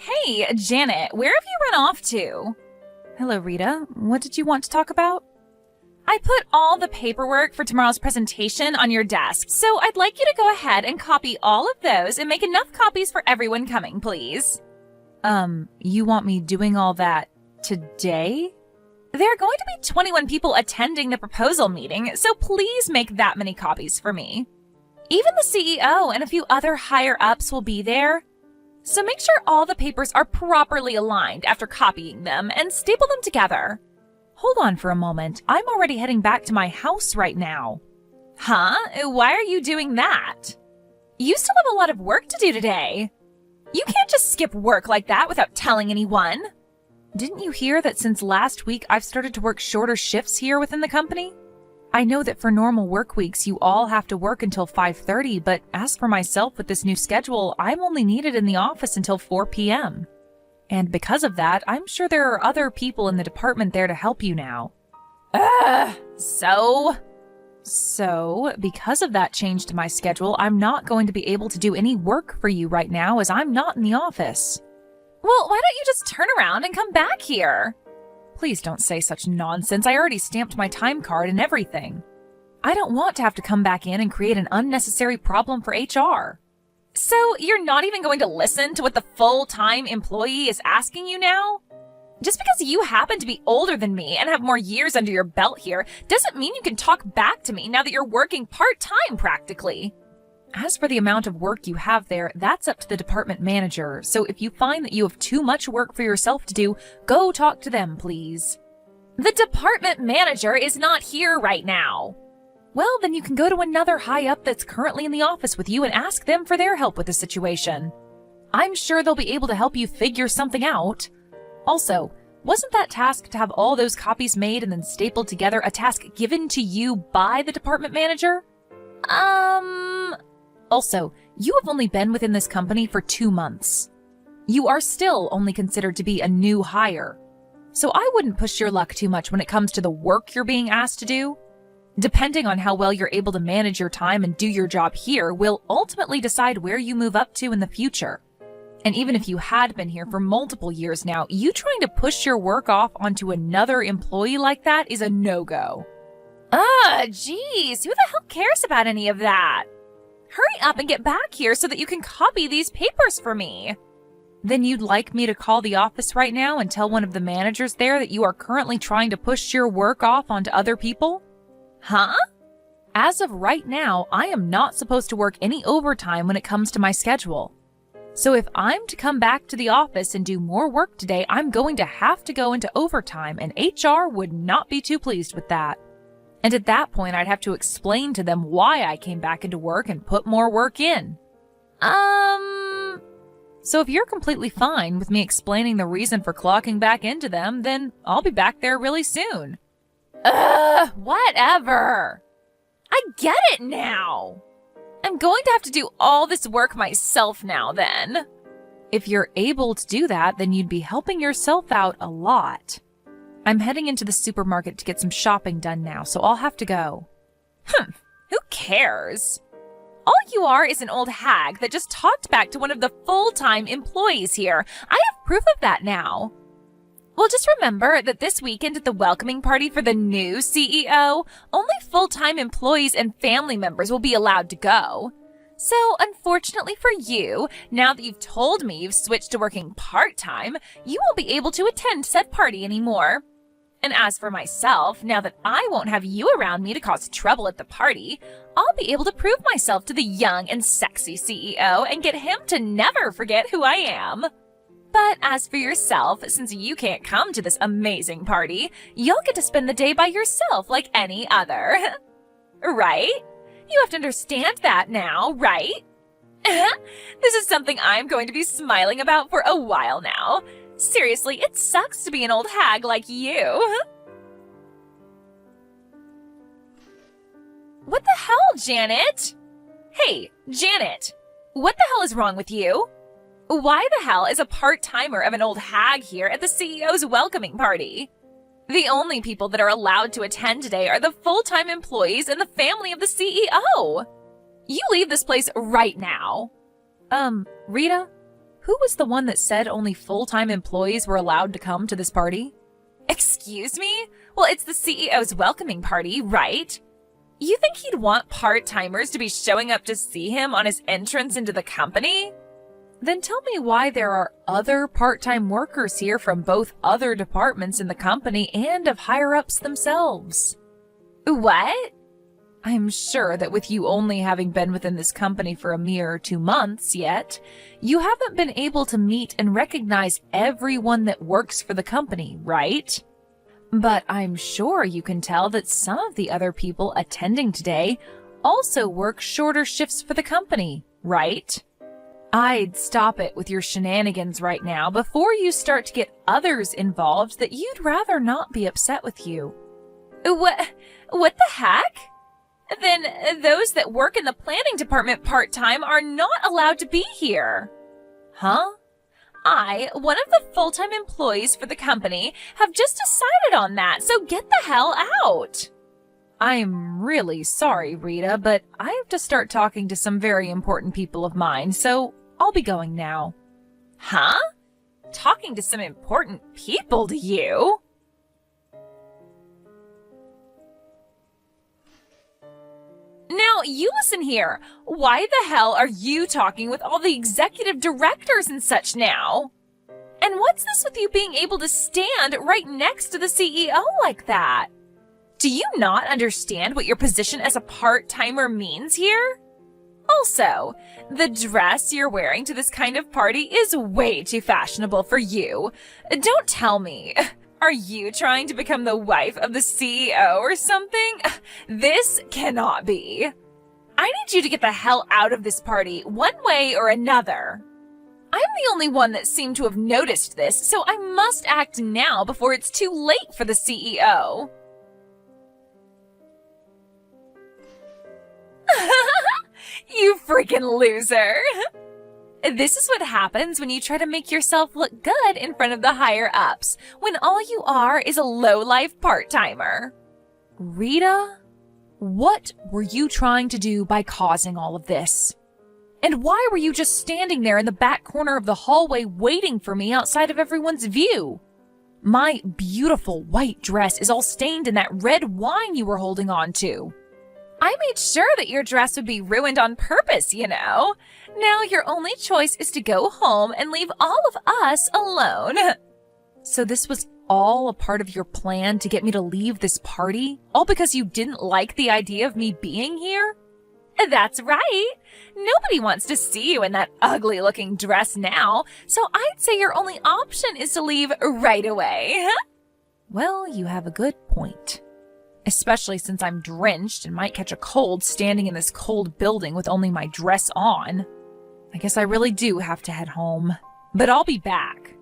Hey, Janet, where have you run off to? Hello, Rita. What did you want to talk about? I put all the paperwork for tomorrow's presentation on your desk, so I'd like you to go ahead and copy all of those and make enough copies for everyone coming, please. You want me doing all that today? There are going to be 21 people attending the proposal meeting, so please make that many copies for me. Even the CEO and a few other higher-ups will be there. So make sure all the papers are properly aligned after copying them and staple them together. Hold on for a moment. I'm already heading back to my house right now. Huh? Why are you doing that? You still have a lot of work to do today. You can't just skip work like that without telling anyone. Didn't you hear that since last week I've started to work shorter shifts here within the company? I know that for normal work weeks you all have to work until 5:30, but as for myself with this new schedule, I'm only needed in the office until 4 p.m. And because of that, I'm sure there are other people in the department there to help you now. So, because of that change to my schedule, I'm not going to be able to do any work for you right now as I'm not in the office. Well, why don't you just turn around and come back here? Please don't say such nonsense. I already stamped my time card and everything. I don't want to have to come back in and create an unnecessary problem for HR. So you're not even going to listen to what the full-time employee is asking you now? Just because you happen to be older than me and have more years under your belt here doesn't mean you can talk back to me now that you're working part-time practically. As for the amount of work you have there, that's up to the department manager, so if you find that you have too much work for yourself to do, go talk to them, please. The department manager is not here right now. Well, then you can go to another high-up that's currently in the office with you and ask them for their help with the situation. I'm sure they'll be able to help you figure something out. Also, wasn't that task to have all those copies made and then stapled together a task given to you by the department manager? Also, you have only been within this company for 2 months. You are still only considered to be a new hire. So I wouldn't push your luck too much when it comes to the work you're being asked to do. Depending on how well you're able to manage your time and do your job here will ultimately decide where you move up to in the future. And even if you had been here for multiple years now, you trying to push your work off onto another employee like that is a no-go. Geez, who the hell cares about any of that? Hurry up and get back here so that you can copy these papers for me. Then you'd like me to call the office right now and tell one of the managers there that you are currently trying to push your work off onto other people? Huh? As of right now, I am not supposed to work any overtime when it comes to my schedule. So if I'm to come back to the office and do more work today, I'm going to have to go into overtime, and HR would not be too pleased with that. And at that point, I'd have to explain to them why I came back into work and put more work in. So if you're completely fine with me explaining the reason for clocking back into them, then I'll be back there really soon. Whatever. I get it now. I'm going to have to do all this work myself now then. If you're able to do that, then you'd be helping yourself out a lot. I'm heading into the supermarket to get some shopping done now, so I'll have to go. Who cares? All you are is an old hag that just talked back to one of the full-time employees here. I have proof of that now. Well, just remember that this weekend at the welcoming party for the new CEO, only full-time employees and family members will be allowed to go. So, unfortunately for you, now that you've told me you've switched to working part-time, you won't be able to attend said party anymore. And as for myself, now that I won't have you around me to cause trouble at the party, I'll be able to prove myself to the young and sexy CEO and get him to never forget who I am. But as for yourself, since you can't come to this amazing party, you'll get to spend the day by yourself like any other. Right? You have to understand that now, right? This is something I'm going to be smiling about for a while now. Seriously, it sucks to be an old hag like you. What the hell, Janet? Hey, Janet, what the hell is wrong with you? Why the hell is a part-timer of an old hag here at the CEO's welcoming party? The only people that are allowed to attend today are the full-time employees and the family of the CEO. You leave this place right now. Rita? Who was the one that said only full-time employees were allowed to come to this party? Excuse me? Well, it's the CEO's welcoming party, right? You think he'd want part-timers to be showing up to see him on his entrance into the company? Then tell me why there are other part-time workers here from both other departments in the company and of higher-ups themselves. What? I'm sure that with you only having been within this company for a mere 2 months yet, you haven't been able to meet and recognize everyone that works for the company, right? But I'm sure you can tell that some of the other people attending today also work shorter shifts for the company, right? I'd stop it with your shenanigans right now before you start to get others involved that you'd rather not be upset with you. What the heck? Then those that work in the planning department part-time are not allowed to be here. Huh? I, one of the full-time employees for the company, have just decided on that, so get the hell out. I'm really sorry, Rita, but I have to start talking to some very important people of mine, so I'll be going now. Huh? Talking to some important people, do you? Now, you listen here. Why the hell are you talking with all the executive directors and such now? And what's this with you being able to stand right next to the CEO like that? Do you not understand what your position as a part-timer means here? Also, the dress you're wearing to this kind of party is way too fashionable for you. Don't tell me. Are you trying to become the wife of the CEO or something? This cannot be. I need you to get the hell out of this party, one way or another. I'm the only one that seemed to have noticed this, so I must act now before it's too late for the CEO. You freaking loser. This is what happens when you try to make yourself look good in front of the higher-ups, when all you are is a low-life part-timer. Rita, what were you trying to do by causing all of this? And why were you just standing there in the back corner of the hallway waiting for me outside of everyone's view? My beautiful white dress is all stained in that red wine you were holding on to. I made sure that your dress would be ruined on purpose, you know. Now your only choice is to go home and leave all of us alone. So this was all a part of your plan to get me to leave this party? All because you didn't like the idea of me being here? That's right. Nobody wants to see you in that ugly-looking dress now, so I'd say your only option is to leave right away. Well, you have a good point. Especially since I'm drenched and might catch a cold standing in this cold building with only my dress on. I guess I really do have to head home. But I'll be back.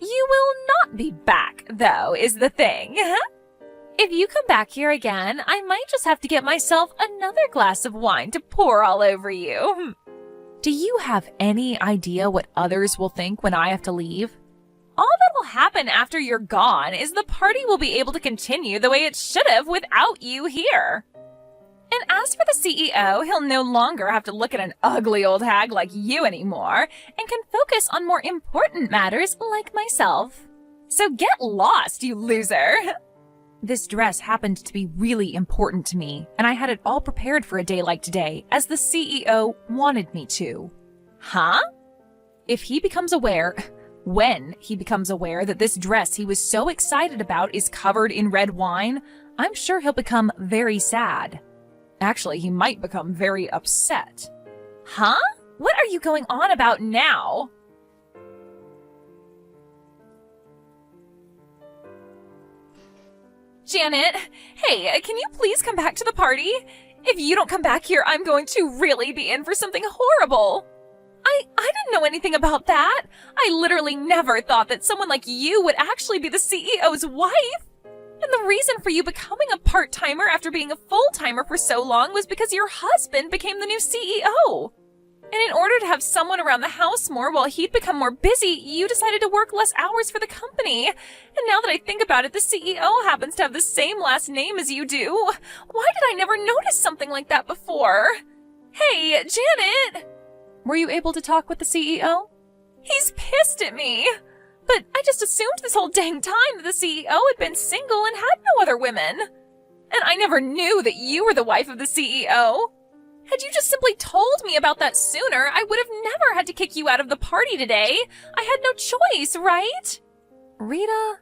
You will not be back, though, is the thing. If you come back here again, I might just have to get myself another glass of wine to pour all over you. Do you have any idea what others will think when I have to leave? All that'll happen after you're gone is the party will be able to continue the way it should have without you here. And as for the CEO, he'll no longer have to look at an ugly old hag like you anymore and can focus on more important matters like myself. So get lost, you loser! This dress happened to be really important to me, and I had it all prepared for a day like today, as the CEO wanted me to. Huh? If he becomes aware... When he becomes aware that this dress he was so excited about is covered in red wine, I'm sure he'll become very sad. Actually, he might become very upset. Huh? What are you going on about now? Janet, hey, can you please come back to the party? If you don't come back here, I'm going to really be in for something horrible. I didn't know anything about that. I literally never thought that someone like you would actually be the CEO's wife. And the reason for you becoming a part-timer after being a full-timer for so long was because your husband became the new CEO. And in order to have someone around the house more while he'd become more busy, you decided to work less hours for the company. And now that I think about it, the CEO happens to have the same last name as you do. Why did I never notice something like that before? Hey, Janet! Were you able to talk with the CEO? He's pissed at me. But I just assumed this whole dang time that the CEO had been single and had no other women. And I never knew that you were the wife of the CEO. Had you just simply told me about that sooner, I would have never had to kick you out of the party today. I had no choice, right? Rita,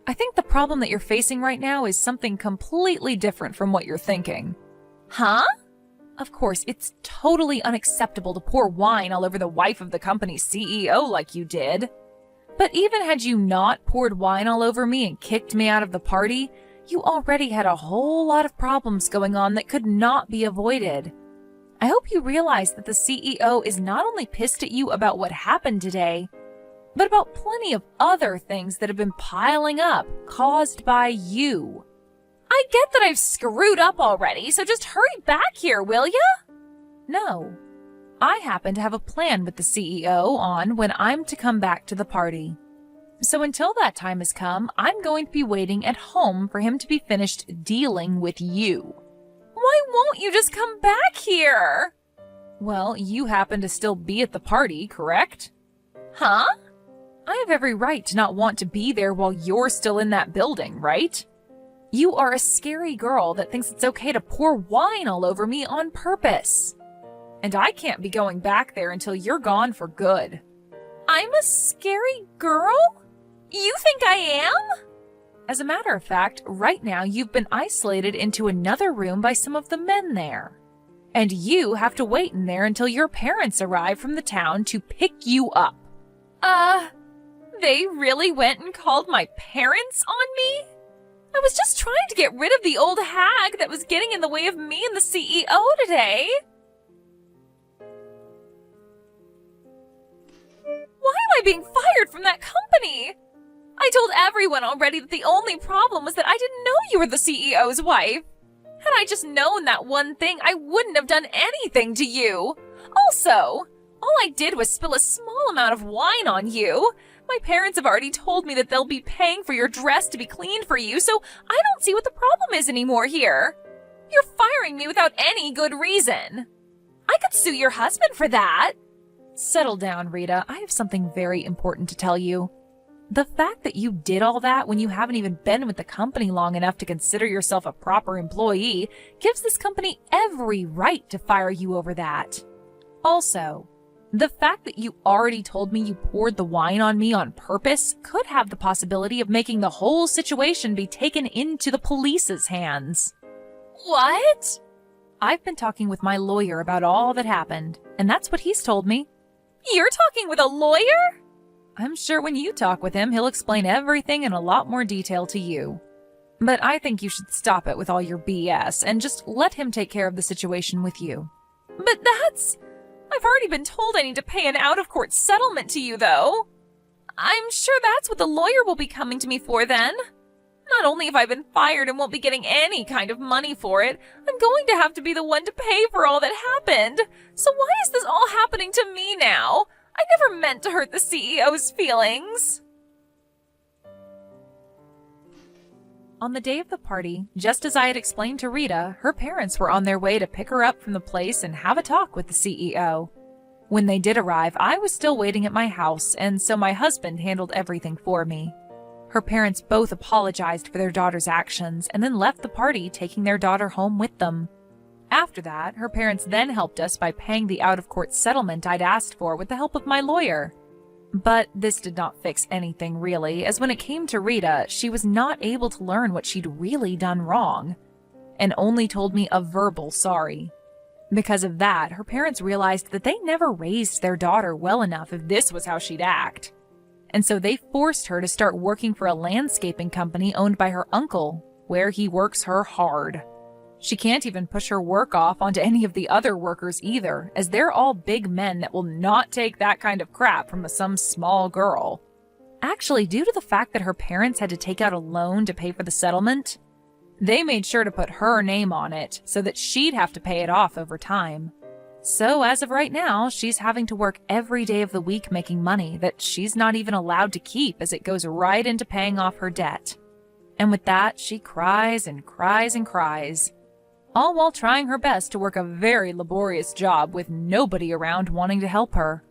I think the problem that you're facing right now is something completely different from what you're thinking. Huh? Of course, it's totally unacceptable to pour wine all over the wife of the company's CEO like you did. But even had you not poured wine all over me and kicked me out of the party, you already had a whole lot of problems going on that could not be avoided. I hope you realize that the CEO is not only pissed at you about what happened today, but about plenty of other things that have been piling up, caused by you. I get that I've screwed up already, so just hurry back here, will ya? No. I happen to have a plan with the CEO on when I'm to come back to the party. So until that time has come, I'm going to be waiting at home for him to be finished dealing with you. Why won't you just come back here? Well, you happen to still be at the party, correct? Huh? I have every right to not want to be there while you're still in that building, right? You are a scary girl that thinks it's okay to pour wine all over me on purpose. And I can't be going back there until you're gone for good. I'm a scary girl? You think I am? As a matter of fact, right now you've been isolated into another room by some of the men there. And you have to wait in there until your parents arrive from the town to pick you up. They really went and called my parents on me? I was just trying to get rid of the old hag that was getting in the way of me and the CEO today. Why am I being fired from that company? I told everyone already that the only problem was that I didn't know you were the CEO's wife. Had I just known that one thing, I wouldn't have done anything to you. Also, all I did was spill a small amount of wine on you. My parents have already told me that they'll be paying for your dress to be cleaned for you, so I don't see what the problem is anymore here. You're firing me without any good reason. I could sue your husband for that. Settle down, Rita. I have something very important to tell you. The fact that you did all that when you haven't even been with the company long enough to consider yourself a proper employee gives this company every right to fire you over that. Also, the fact that you already told me you poured the wine on me on purpose could have the possibility of making the whole situation be taken into the police's hands. What? I've been talking with my lawyer about all that happened, and that's what he's told me. You're talking with a lawyer? I'm sure when you talk with him, he'll explain everything in a lot more detail to you. But I think you should stop it with all your BS and just let him take care of the situation with you. But I've already been told I need to pay an out-of-court settlement to you, though. I'm sure that's what the lawyer will be coming to me for then. Not only have I been fired and won't be getting any kind of money for it, I'm going to have to be the one to pay for all that happened. So why is this all happening to me now? I never meant to hurt the CEO's feelings. On the day of the party, just as I had explained to Rita, her parents were on their way to pick her up from the place and have a talk with the CEO. When they did arrive, I was still waiting at my house, and so my husband handled everything for me. Her parents both apologized for their daughter's actions and then left the party, taking their daughter home with them. After that, her parents then helped us by paying the out-of-court settlement I'd asked for with the help of my lawyer. But this did not fix anything really, as when it came to Rita, she was not able to learn what she'd really done wrong, and only told me a verbal sorry. Because of that, her parents realized that they never raised their daughter well enough if this was how she'd act. And so they forced her to start working for a landscaping company owned by her uncle, where he works her hard. She can't even push her work off onto any of the other workers either, as they're all big men that will not take that kind of crap from some small girl. Actually, due to the fact that her parents had to take out a loan to pay for the settlement, they made sure to put her name on it so that she'd have to pay it off over time. So as of right now, she's having to work every day of the week making money that she's not even allowed to keep, as it goes right into paying off her debt. And with that, she cries and cries and cries, all while trying her best to work a very laborious job with nobody around wanting to help her.